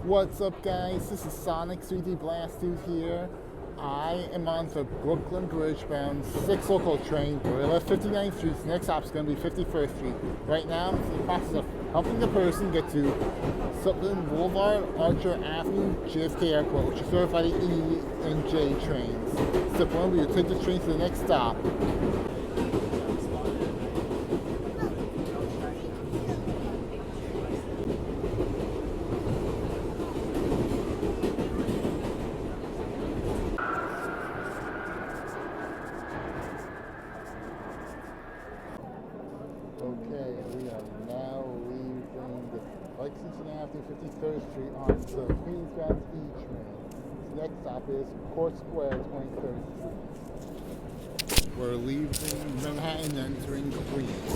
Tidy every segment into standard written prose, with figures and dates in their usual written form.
What's up, guys? This is Sonic 3D Blast Dude here. I am on the Brooklyn Bridge bound 6 local train. We're at 59th Street. The next stop is going to be 51st Street. Right now, I'm in the process of helping the person get to Sutton Boulevard, Archer Avenue, JFK Airport, which is served by the E and J trains. Step 1, we will take the train to the next stop. Okay, we are now leaving the Lexington Avenue 53rd Street on the Queensbound E train. The next stop is Court Square, 23rd Street. We're leaving Manhattan, entering Queens.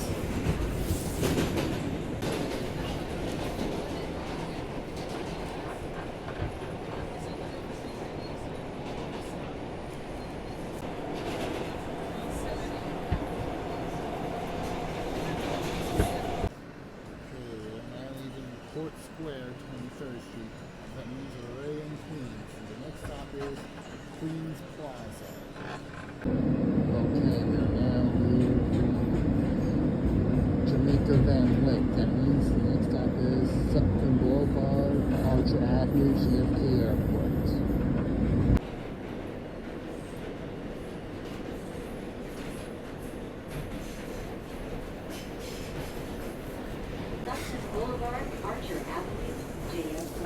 Court Square, 23rd Street. That means we're already in Queens. And the next stop is Queens Plaza. Okay, we're now leaving Jamaica Van Lake. That means the next stop is Sutton Boulevard, Archer Avenue, JFK Airport. Boulevard, Archer Avenue, JFK.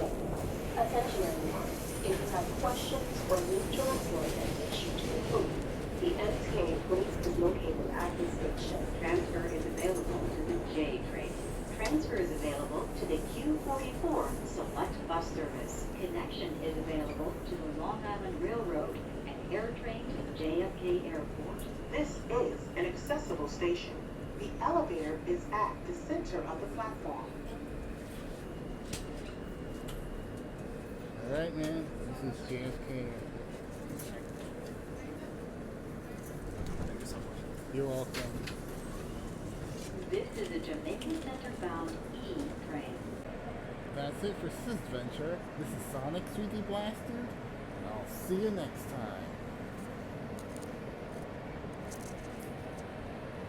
Attention everyone. If you have questions or need to report an issue to the police, the NSK police is located at the station. Transfer is available to the J train. Transfer is available to the Q44 Select Bus Service. Connection is available to the Long Island Railroad and air train to JFK Airport. This is an accessible station. The elevator is at the center of the platform. Alright, man. This is JFK. Thank you so much. You're welcome. This is a Jamaican Center bound E train. That's it for this adventure. This is Sonic 3D Blast Dude, and I'll see you next time.